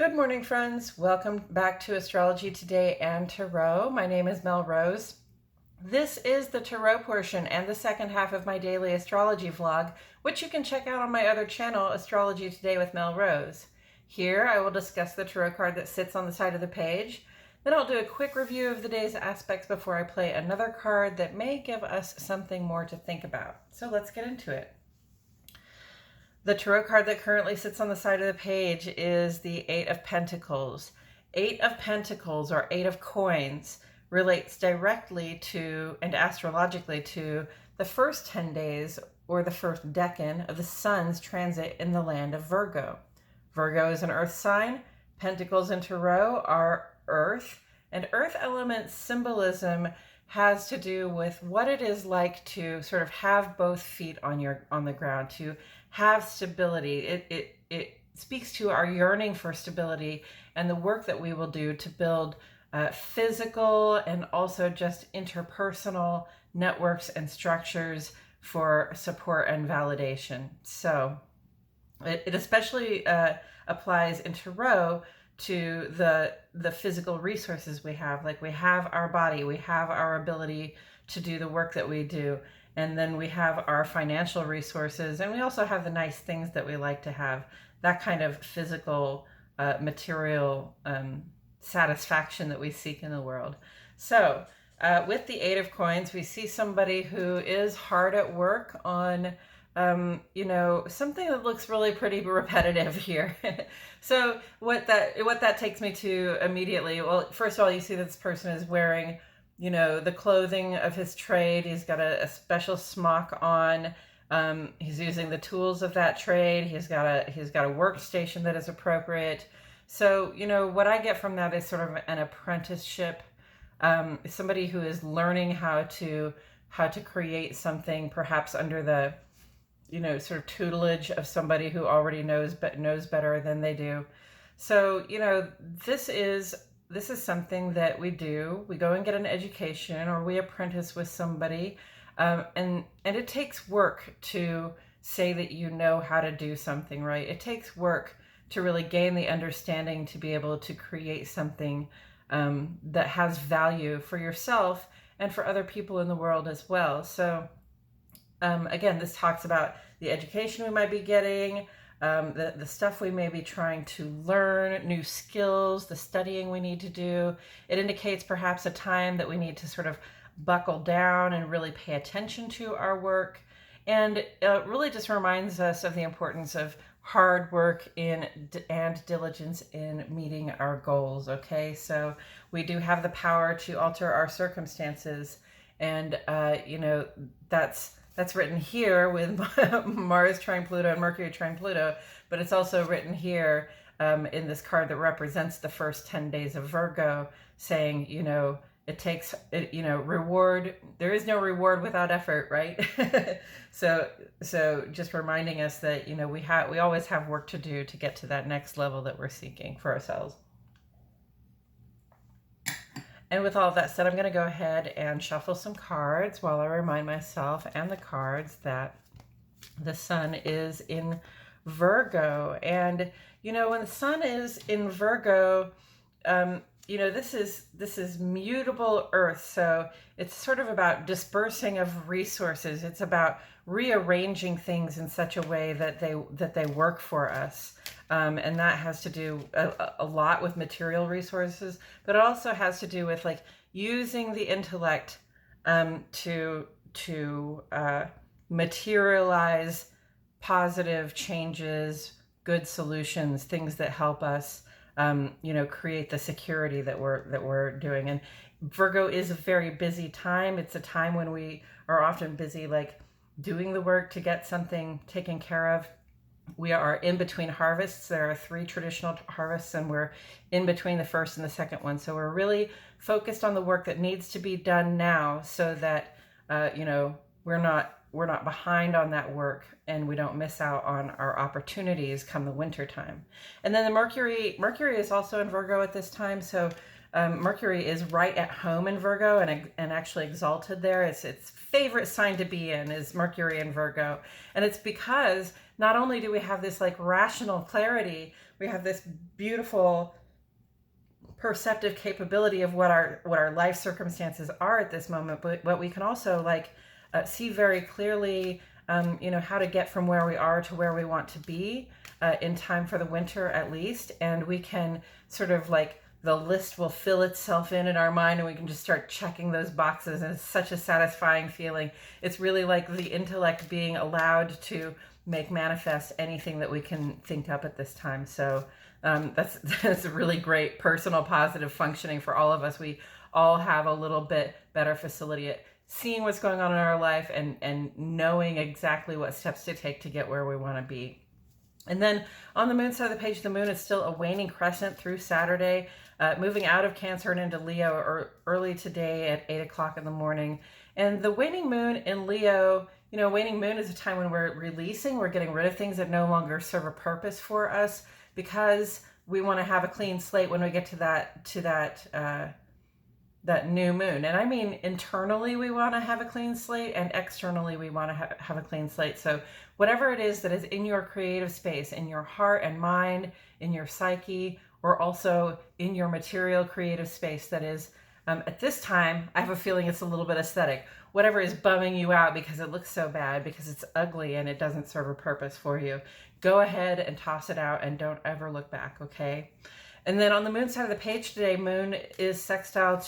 Good morning, friends. Welcome back to Astrology Today and Tarot. My name is Mel Rose. This is the Tarot portion and the second half of my daily astrology vlog, which you can check out on my other channel, Astrology Today with Mel Rose. Here I will discuss the tarot card that sits on the side of the page. Then I'll do a quick review of the day's aspects before I play another card that may give us something more to think about. So let's get into it. The tarot card that currently sits on the side of the page is the Eight of Pentacles. Eight of Pentacles, or Eight of Coins, relates directly to and astrologically to the first 10 days or the first decan of the sun's transit in the land of Virgo. Virgo is an earth sign. Pentacles in tarot are earth, and earth element symbolism has to do with what it is like to sort of have both feet on the ground, to have stability. It speaks to our yearning for stability and the work that we will do to build physical and also just interpersonal networks and structures for support and validation. So it especially applies in tarot to the physical resources we have. Like, we have our body, we have our ability to do the work that we do, and then we have our financial resources, and we also have the nice things that we like to have, that kind of physical material satisfaction that we seek in the world. So with the Eight of Coins, we see somebody who is hard at work on something that looks really pretty repetitive here. So what that takes me to immediately, well, first of all, you see that this person is wearing, the clothing of his trade. He's got a special smock on. He's using the tools of that trade. He's got a workstation that is appropriate. So, what I get from that is sort of an apprenticeship, somebody who is learning how to create something, perhaps under the sort of tutelage of somebody who already knows better than they do. So, this is something that we do. We go and get an education, or we apprentice with somebody, and it takes work to say that you know how to do something, right? It takes work to really gain the understanding to be able to create something that has value for yourself and for other people in the world as well. So again, this talks about the education we might be getting, the stuff we may be trying to learn, new skills, the studying we need to do. It indicates perhaps a time that we need to sort of buckle down and really pay attention to our work. And it really just reminds us of the importance of hard work and diligence in meeting our goals, okay? So we do have the power to alter our circumstances, and that's written here with Mars trine Pluto and Mercury trine Pluto, but it's also written here in this card that represents the first 10 days of Virgo, saying, it takes, reward. There is no reward without effort, right? So just reminding us that, we always have work to do to get to that next level that we're seeking for ourselves. And with all of that said, I'm going to go ahead and shuffle some cards while I remind myself and the cards that the sun is in Virgo. And, when the sun is in Virgo, this is mutable earth. So it's sort of about dispersing of resources. It's about rearranging things in such a way that they work for us. And that has to do a lot with material resources, but it also has to do with using the intellect to materialize positive changes, good solutions, things that help us create the security that we're doing. And Virgo is a very busy time. It's a time when we are often busy doing the work to get something taken care of. We are in between harvests. There are 3 traditional harvests, and we're in between the first and the second one. So we're really focused on the work that needs to be done now, so that we're not behind on that work, and we don't miss out on our opportunities come the winter time. And then the Mercury is also in Virgo at this time. So Mercury is right at home in Virgo and actually exalted there. It's its favorite sign to be in is Mercury in Virgo. And it's because not only do we have this like rational clarity, we have this beautiful perceptive capability of what our life circumstances are at this moment, but we can also like see very clearly how to get from where we are to where we want to be in time for the winter at least. And we can sort of like the list will fill itself in our mind and we can just start checking those boxes, and it's such a satisfying feeling. It's really like the intellect being allowed to make manifest anything that we can think up at this time. So that's a really great personal positive functioning for all of us. We all have a little bit better facility at seeing what's going on in our life and knowing exactly what steps to take to get where we want to be. And then on the moon side of the page, the moon is still a waning crescent through Saturday, moving out of Cancer and into Leo early today at 8 o'clock in the morning. And the waning moon in Leo, waning moon is a time when we're releasing, we're getting rid of things that no longer serve a purpose for us, because we want to have a clean slate when we get to that new moon. And I mean, internally, we want to have a clean slate, and externally, we want to have a clean slate. So whatever it is that is in your creative space, in your heart and mind, in your psyche, or also in your material creative space that is, at this time, I have a feeling it's a little bit aesthetic. Whatever is bumming you out because it looks so bad, because it's ugly and it doesn't serve a purpose for you, go ahead and toss it out and don't ever look back, okay? And then on the moon side of the page today, moon goes sextile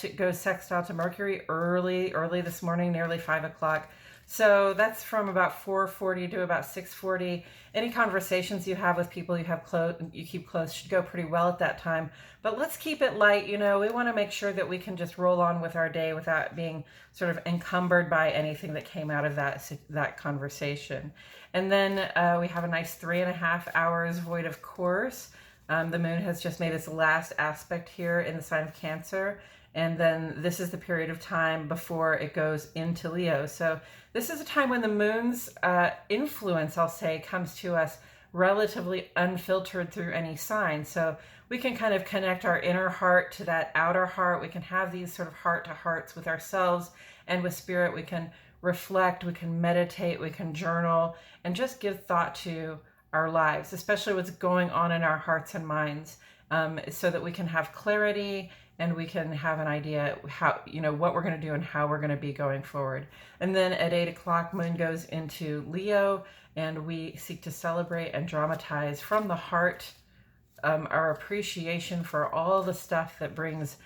to Mercury early this morning, nearly 5 o'clock. So that's from about 4:40 to about 6:40. Any conversations you have with people you keep close should go pretty well at that time. But let's keep it light. We want to make sure that we can just roll on with our day without being sort of encumbered by anything that came out of that conversation. And then we have a nice 3.5 hours void of course. The moon has just made its last aspect here in the sign of Cancer. And then this is the period of time before it goes into Leo. So this is a time when the moon's influence, I'll say, comes to us relatively unfiltered through any sign. So we can kind of connect our inner heart to that outer heart. We can have these sort of heart to hearts with ourselves and with spirit. We can reflect, we can meditate, we can journal, and just give thought to our lives, especially what's going on in our hearts and minds, so that we can have clarity and we can have an idea how, what we're going to do and how we're going to be going forward. And then at 8 o'clock, moon goes into Leo, and we seek to celebrate and dramatize from the heart our appreciation for all the stuff that brings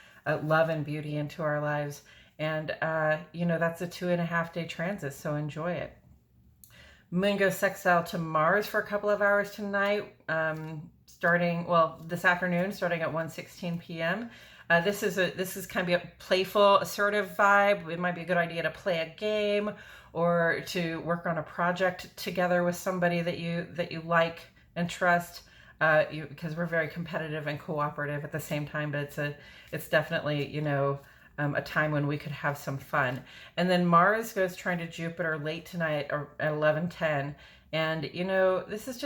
love and beauty into our lives. And, that's a 2.5 day transit, so enjoy it. Moon goes sextile to Mars for a couple of hours tonight, this afternoon, starting at 1:16 p.m. This is kind of a playful, assertive vibe. It might be a good idea to play a game or to work on a project together with somebody that you like and trust, because we're very competitive and cooperative at the same time. But it's definitely a time when we could have some fun. And then Mars goes trine to Jupiter late tonight at 11:10. And, this is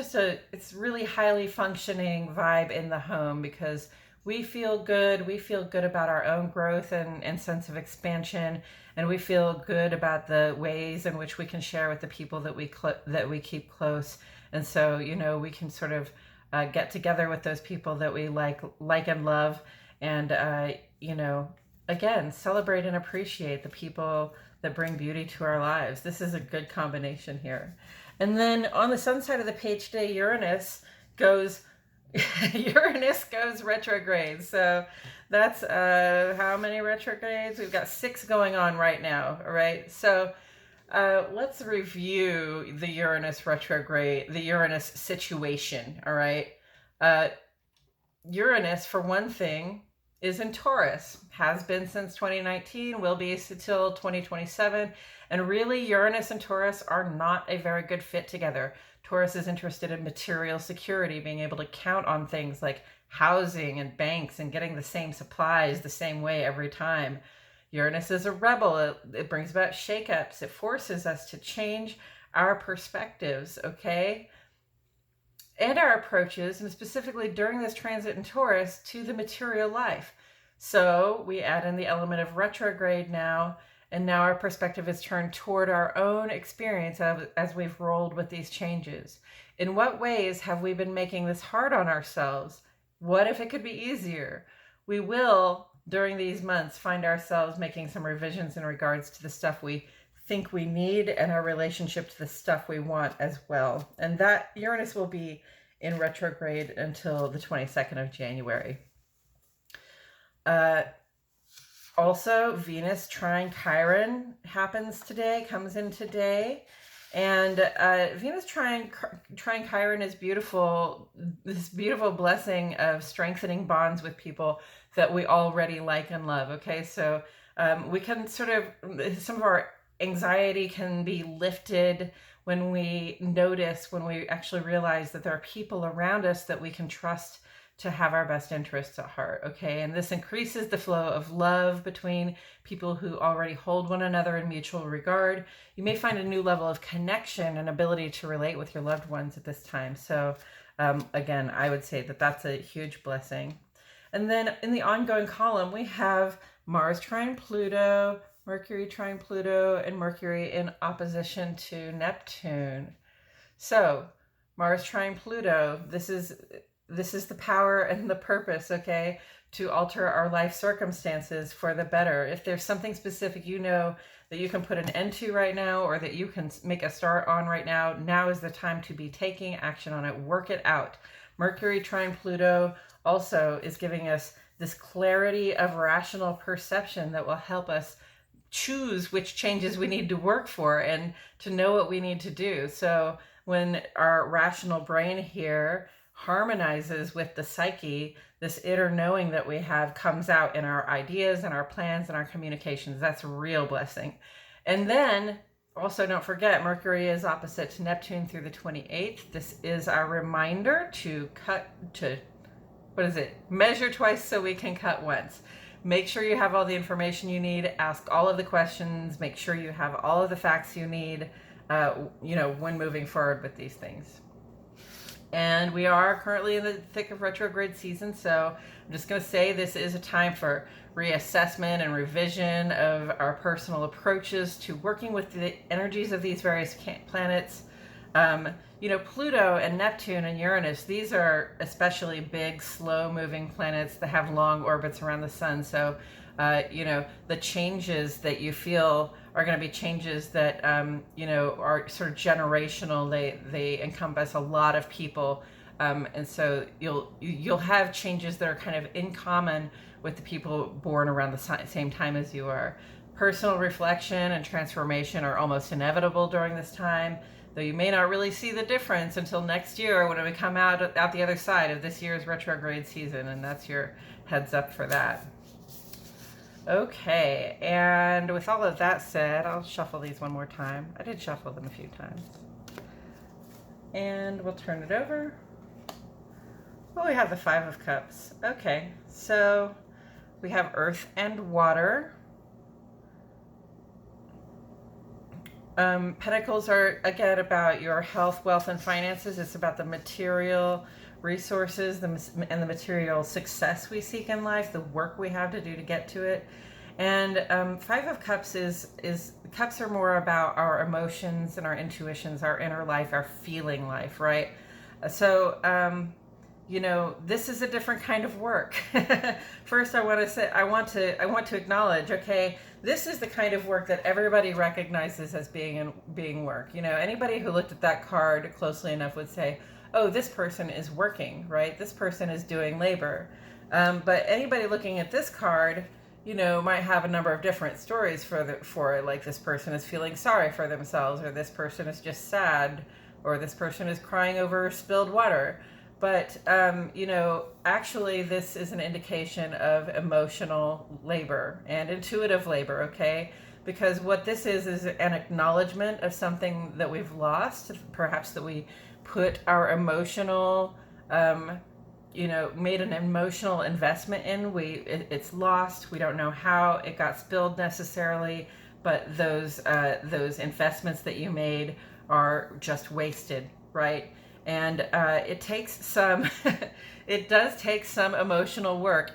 it's really highly functioning vibe in the home, because we feel good. We feel good about our own growth and sense of expansion. And we feel good about the ways in which we can share with the people that we keep close. And so, we can sort of get together with those people that we like and love. And, again, celebrate and appreciate the people that bring beauty to our lives. This is a good combination here. And then on the sun side of the page today, Uranus goes retrograde. So that's how many retrogrades? We've got 6 going on right now. All right. So let's review the Uranus retrograde, the Uranus situation. All right. Uranus, for one thing, is in Taurus, has been since 2019, will be until 2027. And really, Uranus and Taurus are not a very good fit together. Taurus is interested in material security, being able to count on things like housing and banks and getting the same supplies the same way every time. Uranus is a rebel. It brings about shakeups. It forces us to change our perspectives, okay? And our approaches, and specifically during this transit in Taurus, to the material life. So we add in the element of retrograde now, and now our perspective is turned toward our own experience as we've rolled with these changes. In what ways have we been making this hard on ourselves? What if it could be easier? We will, during these months, find ourselves making some revisions in regards to the stuff we think we need and our relationship to the stuff we want as well. And that Uranus will be in retrograde until the 22nd of January. Also, Venus trine Chiron happens today, comes in today. And Venus trine Chiron is beautiful, this beautiful blessing of strengthening bonds with people that we already like and love. Okay, so we can sort of, some of our anxiety can be lifted when we notice, when we actually realize that there are people around us that we can trust to have our best interests at heart, okay? And this increases the flow of love between people who already hold one another in mutual regard. You may find a new level of connection and ability to relate with your loved ones at this time. So again, I would say that that's a huge blessing. And then in the ongoing column, we have Mars trine Pluto, Mercury trine Pluto, and Mercury in opposition to Neptune. So Mars trine Pluto, this is the power and the purpose, okay, to alter our life circumstances for the better. If there's something specific you know that you can put an end to right now, or that you can make a start on right now, now is the time to be taking action on it. Work it out. Mercury trine Pluto also is giving us this clarity of rational perception that will help us choose which changes we need to work for and to know what we need to do. So when our rational brain here harmonizes with the psyche, this inner knowing that we have comes out in our ideas and our plans and our communications. That's a real blessing. And then also don't forget, Mercury is opposite to Neptune through the 28th. This is our reminder to measure twice so we can cut once. Make sure you have all the information you need, ask all of the questions, make sure you have all of the facts you need, when moving forward with these things. And we are currently in the thick of retrograde season, so I'm just going to say this is a time for reassessment and revision of our personal approaches to working with the energies of these various planets. Pluto and Neptune and Uranus, these are especially big, slow-moving planets that have long orbits around the sun. So, the changes that you feel are going to be changes that, are sort of generational. They encompass a lot of people. And so you'll have changes that are kind of in common with the people born around the same time as you are. Personal reflection and transformation are almost inevitable during this time, though you may not really see the difference until next year when we come out the other side of this year's retrograde season, and that's your heads up for that. Okay, and with all of that said, I'll shuffle these one more time. I did shuffle them a few times. And we'll turn it over. Well, we have the Five of Cups. Okay, so we have Earth and Water. Pentacles are, again, about your health, wealth, and finances. It's about the material resources and the material success we seek in life, the work we have to do to get to it. And Five of Cups cups are more about our emotions and our intuitions, our inner life, our feeling life, right? So, this is a different kind of work. First, I want to acknowledge, okay, this is the kind of work that everybody recognizes as being work. Anybody who looked at that card closely enough would say, oh, this person is working, right? This person is doing labor. But anybody looking at this card, might have a number of different stories for it. Like, this person is feeling sorry for themselves, or this person is just sad, or this person is crying over spilled water. But, actually this is an indication of emotional labor and intuitive labor, okay? Because what this is an acknowledgement of something that we've lost, perhaps that we put our emotional, made an emotional investment in. It's lost. We don't know how it got spilled necessarily, but those investments that you made are just wasted, right? And it takes some, it does take some emotional work,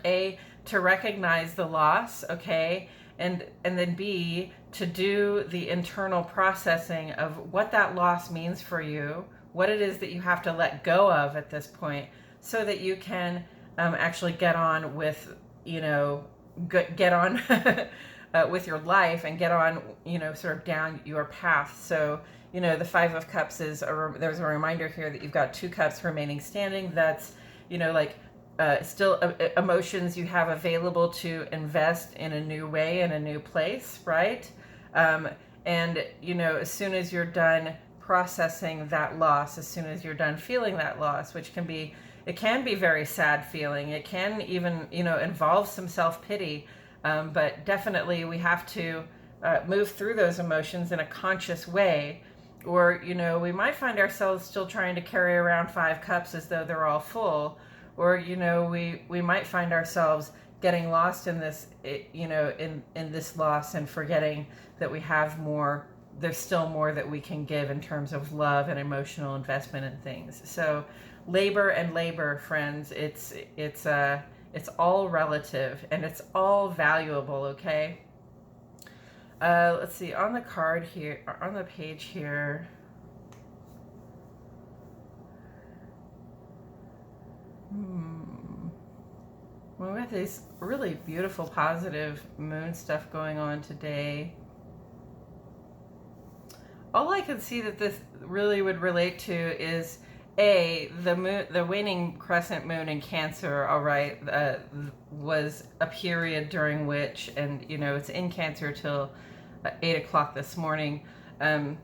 to recognize the loss, okay, and then B, to do the internal processing of what that loss means for you, what it is that you have to let go of at this point, so that you can actually get on with, get on with your life and get on, sort of down your path. So, the Five of Cups is, there's a reminder here that you've got 2 cups remaining standing. That's, still emotions you have available to invest in a new way, in a new place, right? And, as soon as you're done processing that loss, as soon as you're done feeling that loss, which can be very sad feeling. It can even, involve some self-pity. But definitely we have to move through those emotions in a conscious way. Or, we might find ourselves still trying to carry around 5 cups as though they're all full. Or, we might find ourselves getting lost in this, in this loss, and forgetting that we have more, there's still more that we can give in terms of love and emotional investment in things. So labor and labor, friends, it's all relative and it's all valuable, okay? Let's see, on the card here, on the page here, well, we have this really beautiful, positive moon stuff going on today. All I can see that this really would relate to is the waning crescent moon in Cancer, all right, was a period during which, and it's in Cancer till 8 o'clock this morning. The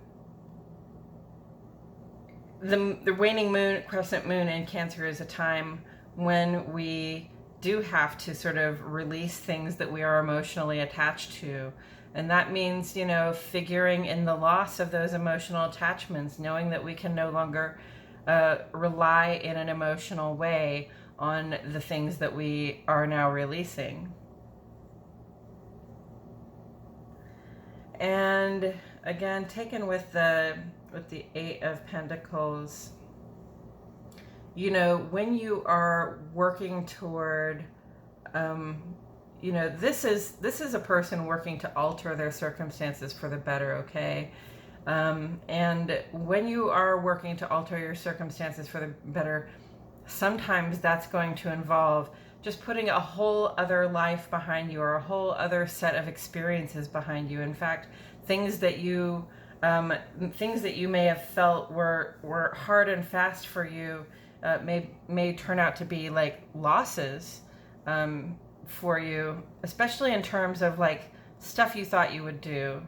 waning crescent moon in Cancer is a time when we do have to sort of release things that we are emotionally attached to. And that means, figuring in the loss of those emotional attachments, knowing that we can no longer rely in an emotional way on the things that we are now releasing. And again, taken with the 8 of Pentacles, when you are working toward, this is a person working to alter their circumstances for the better, okay? And when you are working to alter your circumstances for the better, sometimes that's going to involve just putting a whole other life behind you, or a whole other set of experiences behind you. In fact, things that you may have felt were hard and fast for you may turn out to be like losses for you, especially in terms of like stuff you thought you would do.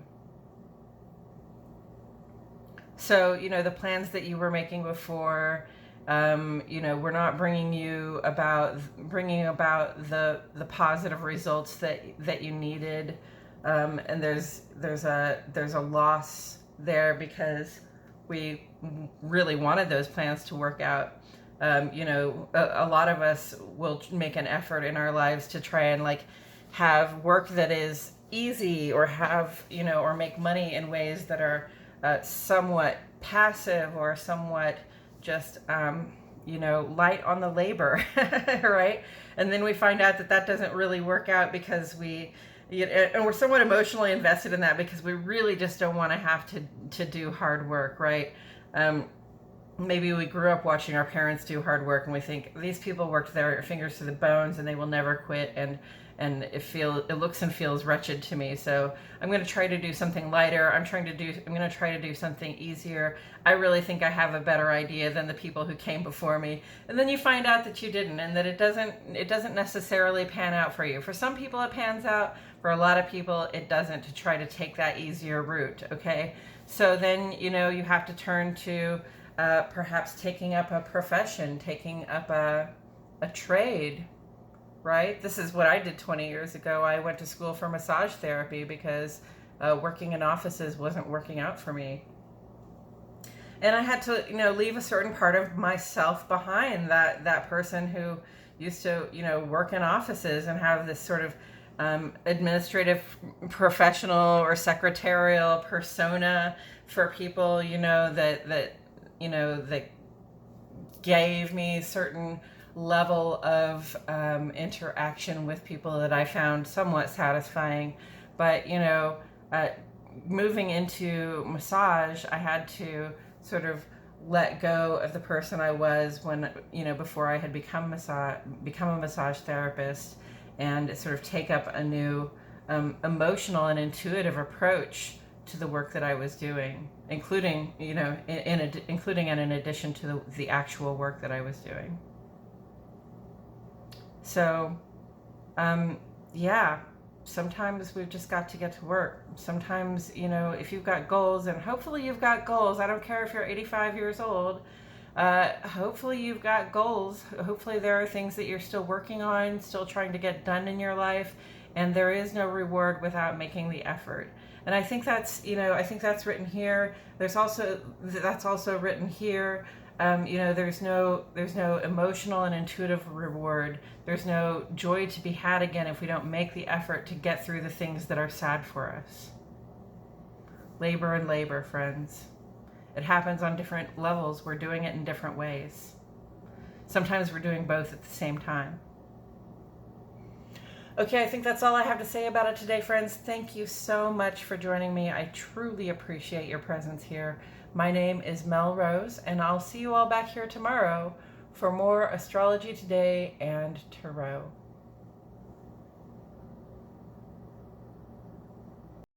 So, the plans that you were making before, we're not bringing about the positive results that you needed. And there's a loss there because we really wanted those plans to work out. A lot of us will make an effort in our lives to try and like have work that is easy, or have, or make money in ways that are somewhat passive, or somewhat just, light on the labor, right? And then we find out that doesn't really work out because and we're somewhat emotionally invested in that because we really just don't want to have to do hard work, right? Maybe we grew up watching our parents do hard work and we think these people worked their fingers to the bones and they will never quit, and it looks and feels wretched to me. So I'm going to try to do something lighter. I'm going to try to do something easier. I really think I have a better idea than the people who came before me. And then you find out that you didn't, and that it doesn't necessarily pan out for you. For some people it pans out. For a lot of people it doesn't, to try to take that easier route, okay? So then, you have to turn to perhaps taking up a profession, taking up a trade, right? This is what I did 20 years ago. I went to school for massage therapy because working in offices wasn't working out for me. And I had to, leave a certain part of myself behind, that person who used to, work in offices and have this sort of administrative, professional, or secretarial persona for people, that gave me certain level of interaction with people that I found somewhat satisfying. But, moving into massage, I had to sort of let go of the person I was when, before I had become a massage therapist, and sort of take up a new emotional and intuitive approach to the work that I was doing, including, including and in addition to the actual work that I was doing. So, yeah, sometimes we've just got to get to work. Sometimes, if you've got goals, and hopefully you've got goals, I don't care if you're 85 years old, hopefully you've got goals. Hopefully there are things that you're still working on, still trying to get done in your life, and there is no reward without making the effort. And I think that's, written here. That's also written here. There's no emotional and intuitive reward. There's no joy to be had again if we don't make the effort to get through the things that are sad for us. Labor and labor, friends. It happens on different levels. We're doing it in different ways. Sometimes we're doing both at the same time. Okay, I think that's all I have to say about it today, friends. Thank you so much for joining me. I truly appreciate your presence here. My name is Mel Rose, and I'll see you all back here tomorrow for more Astrology Today and Tarot.